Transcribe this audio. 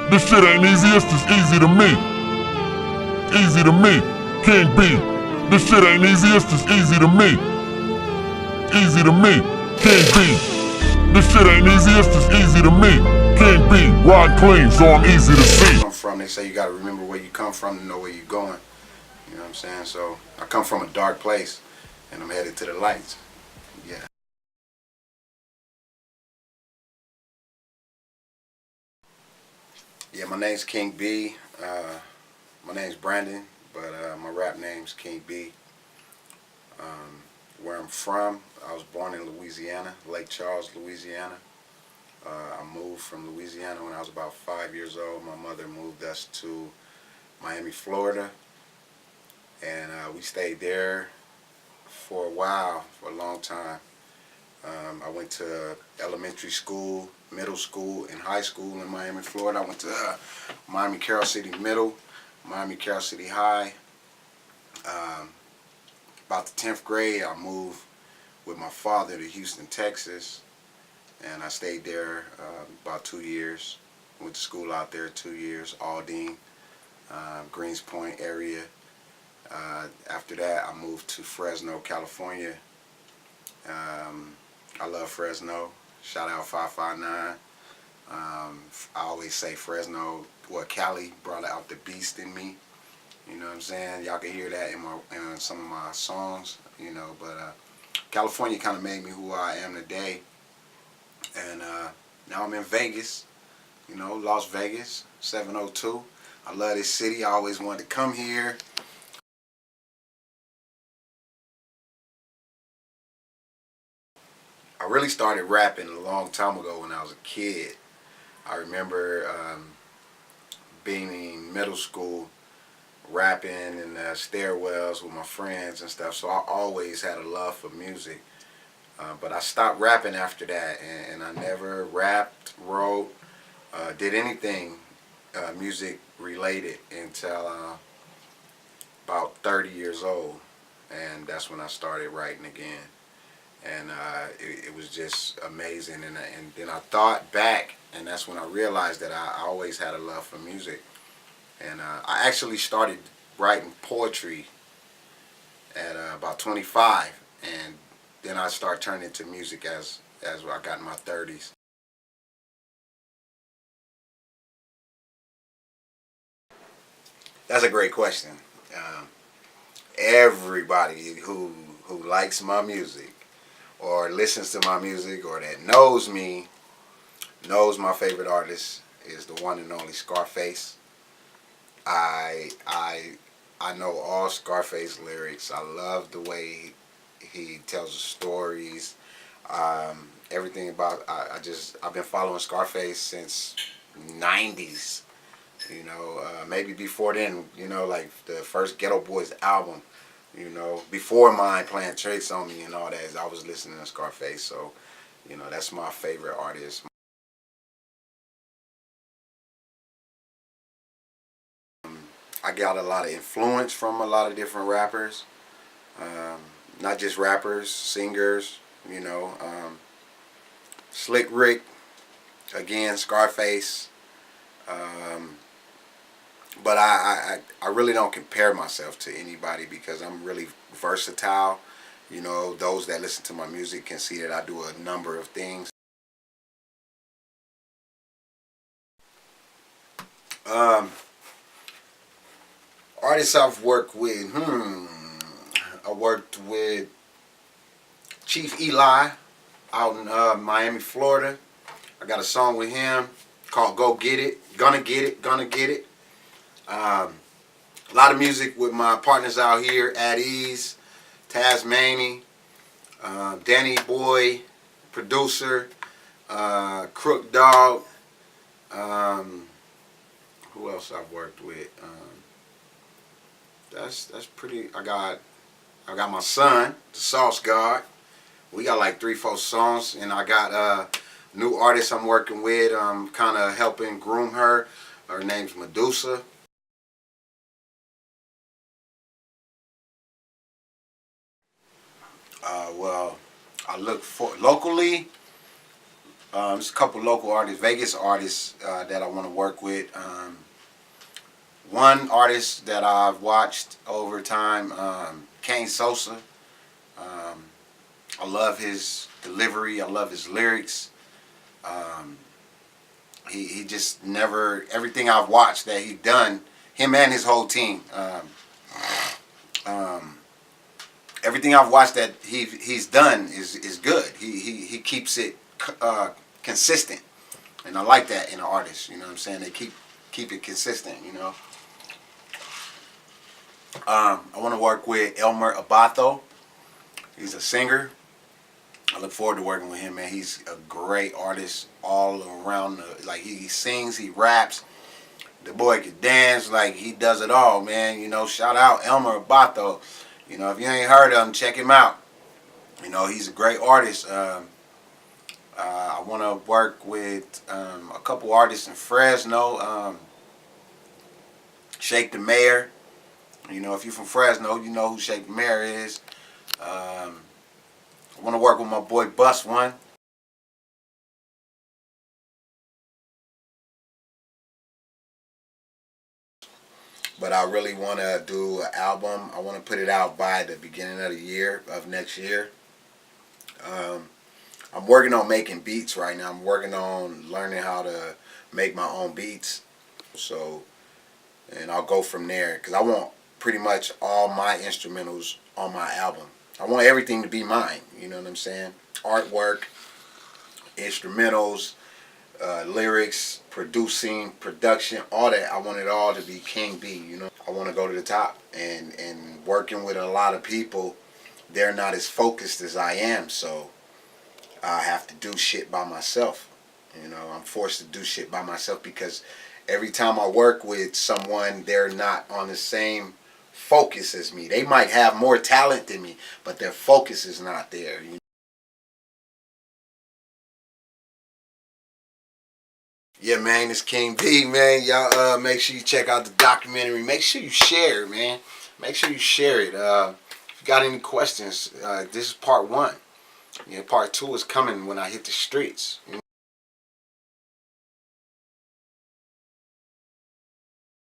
This shit ain't easy, it's just easy to me. Easy to me, King B. This shit ain't easy, it's just easy to me. Easy to me, King B. This shit ain't easy, it's just easy to me. King B, ride clean, so I'm easy to see. Come from, they say you gotta remember where you come from to know where you're going. You know what I'm saying? So I come from a dark place, and I'm headed to the lights. Yeah. Yeah, my name's King B. My name's Brandon, but my rap name's King B. Where I'm from, I was born in Louisiana, Lake Charles, Louisiana. I moved from Louisiana when I was about 5 years old. My mother moved us to Miami, Florida, and we stayed there for a while, for a long time. I went to elementary school, middle school, and high school in Miami, Florida. I went to Miami Carroll City Middle, Miami Carroll City High. About the 10th grade, I moved with my father to Houston, Texas, and I stayed there about 2 years. Went to school out there 2 years, Aldine, Greens Point area. After that, I moved to Fresno, California. I love Fresno. Shout out 559. I always say Fresno, well, Cali brought out the beast in me. You know what I'm saying? Y'all can hear that in some of my songs, you know, but California kind of made me who I am today. And now I'm in Vegas, you know, Las Vegas, 702. I love this city. I always wanted to come here. I really started rapping a long time ago when I was a kid. I remember being in middle school, rapping in the stairwells with my friends and stuff, so I always had a love for music. But I stopped rapping after that, and I never rapped, wrote, did anything music related until about 30 years old, and that's when I started writing again. And it was just amazing, and then I thought back, and that's when I realized that I always had a love for music. And I actually started writing poetry at about 25, and then I started turning to music as I got in my 30s. That's a great question. Everybody who likes my music or listens to my music or that knows me knows my favorite artist is the one and only Scarface. I I I know all Scarface lyrics. I love the way he tells the stories. Everything about I've been following Scarface since '90s. You know, maybe before then. You know, like the first Ghetto Boys album. You know, before mine playing Tricks on Me and all that, I was listening to Scarface. So, you know, that's my favorite artist. I got a lot of influence from a lot of different rappers. Um, Not just rappers, singers, you know. Slick Rick, again, Scarface. Um, but I really don't compare myself to anybody because I'm really versatile. You know, those that listen to my music can see that I do a number of things. Um, Artists I've worked with, I worked with Chief Eli out in Miami, Florida. I got a song with him called Go Get It, Gonna Get It, Gonna Get It. A lot of music with my partners out here, At Ease, Tasmany, Danny Boy, producer, Crook Dog. Um, who else I've worked with? That's pretty. I got my son, the Sauce God. We got like 3-4 songs, and I got new artist I'm working with. I'm kind of helping groom her. Her name's Medusa. Well, I look for locally. There's a couple local artists, Vegas artists that I want to work with. One artist that I've watched over time, Kane Sosa. I love his delivery. I love his lyrics. He just never, everything I've watched that he done, him and his whole team. Everything I've watched that he's done is good. He keeps it consistent, and I like that in an artist. You know what I'm saying? They keep it consistent. You know. I want to work with Elmer Abato. He's a singer. I look forward to working with him, man. He's a great artist all around. Like he sings, he raps. The boy can dance. Like he does it all, man. You know, shout out Elmer Abato. You know, if you ain't heard of him, check him out. You know, he's a great artist. I want to work with a couple artists in Fresno. Shake the Mayor. You know, if you're from Fresno, you know who Shake the Mayor is. I want to work with my boy Bus One. But I really want to do an album. I want to put it out by the beginning of the year, of next year. I'm working on making beats right now. I'm working on learning how to make my own beats. So, and I'll go from there because I want pretty much all my instrumentals on my album. I want everything to be mine. You know what I'm saying? Artwork, instrumentals, lyrics, producing, production, all that. I want it all to be King B. You know, I want to go to the top. And working with a lot of people, they're not as focused as I am. So I have to do shit by myself. You know, I'm forced to do shit by myself because every time I work with someone, they're not on the same focus as me. They might have more talent than me, but their focus is not there. You know? Yeah, man, it's King B, man. Y'all make sure you check out the documentary. Make sure you share it, man. Make sure you share it. If you got any questions, this is part one. Yeah, part two is coming when I hit the streets.